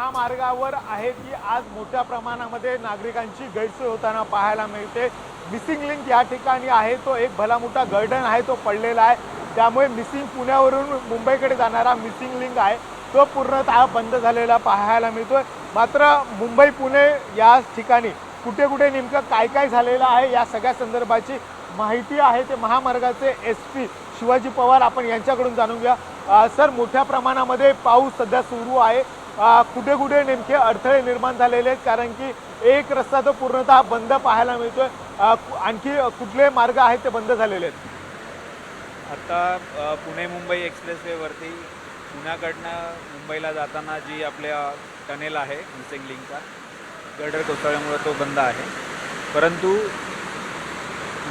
महामार्गावर आहे ती आज मोठ्या प्रमाणामध्ये नागरिकांची गैरसोय होताना पाहायला मिळते। मिसिंग लिंक या ठिकाणी आहे तो एक भला मोठा गर्डन आहे तो पडलेला आहे, त्यामुळे पुण्यावरून मुंबईकडे जाणारा मिसिंग लिंक आहे तो पूर्णतः बंद झालेला पाहायला मिळतोय। मात्र मुंबई पुणे या ठिकाणी कुठे कुठे नेमकं काय काय झालेलं आहे या सगळ्या संदर्भाची माहिती आहे ते महामार्गाचे SP शिवाजी पवार आपण यांच्याकडून जाणून घ्या। सर, मोठ्या प्रमाणामध्ये पाऊस सध्या सुरू आहे, कुठे कुठे नेमके अडथळे निर्माण झालेले आहेत, कारण की एक रस्ता तो पूर्णतः बंद पाहायला मिळतोय, आणखी कुठले मार्ग आहेत ते बंद झालेले आहेत? आता पुणे मुंबई एक्सप्रेसवेवरती पुण्याकडनं मुंबईला जाताना जी आपल्या टनेल आहे मिसिंग लिंकचा गर्डर कोसळल्यामुळे तो बंद आहे, परंतु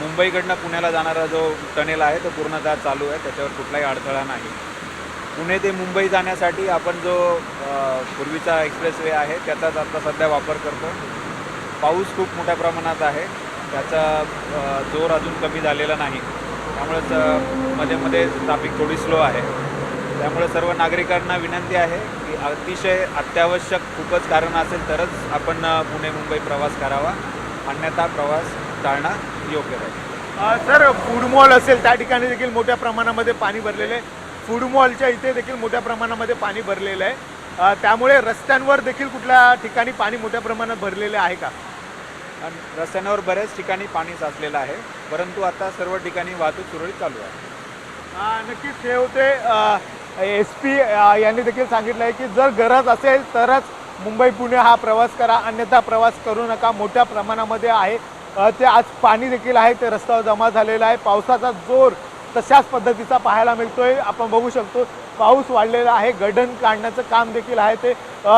मुंबईकडनं पुण्याला जाणारा जो टनेल आहे तो पूर्णतः चालू आहे, त्याच्यावर कुठलाही अडथळा नाही। पुणे ते मुंबई जाण्यासाठी आपण जो पूर्वीचा एक्सप्रेसवे आहे त्याचाच आता सध्या वापर करतो। पाऊस खूप मोठ्या प्रमाणात आहे, त्याचा जोर अजून कमी झालेला नाही, त्यामुळेच मध्ये मध्ये ट्रॅफिक थोडी स्लो आहे। त्यामुळे सर्व नागरिकांना विनंती आहे की अतिशय अत्यावश्यक खूपच कारण असेल तरच आपण पुणे मुंबई प्रवास करावा, अन्यथा प्रवास टाळणं योग्य राहील। सर, फूड मॉल असेल त्या ठिकाणी देखील मोठ्या प्रमाणामध्ये पाणी भरलेले आहे, फूड मॉलच्या इथे देखील मोठ्या प्रमाणामध्ये पाणी भरलेलं आहे, त्यामुळे रस्त्यांवर देखील कुठल्या ठिकाणी पाणी मोठ्या प्रमाणात भरलेले आहे का? रस्त्यांवर बऱ्याच ठिकाणी पाणी साचलेलं आहे, परंतु आता सर्व ठिकाणी वाहतूक सुरळीत चालू आहे। नक्कीच हे होते SP यांनी देखील सांगितलं आहे की जर गरज असेल तरच मुंबई पुणे हा प्रवास करा, अन्यथा प्रवास करू नका। मोठ्या प्रमाणामध्ये आहे ते आज पाणी देखील आहे ते रस्त्यावर जमा झालेला आहे, पावसाचा जोर तशाच पद्धतीचा पाहायला मिळतोय, आपण बघू शकतो पाऊस वाढलेला आहे, गर्डन काढण्याचं काम देखील आहे ते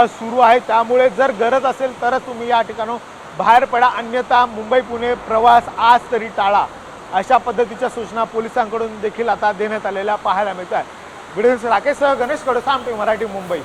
सुरू आहे, त्यामुळे जर गरज असेल तरच तुम्ही या ठिकाणून बाहेर पडा, अन्यथा मुंबई पुणे प्रवास आज तरी टाळा, अशा पद्धतीच्या सूचना पोलिसांकडून देखील आता देण्यात आलेल्या पाहायला मिळत आहे। व्हिडिओ राकेश गणेश कडसाम, मराठी मुंबई।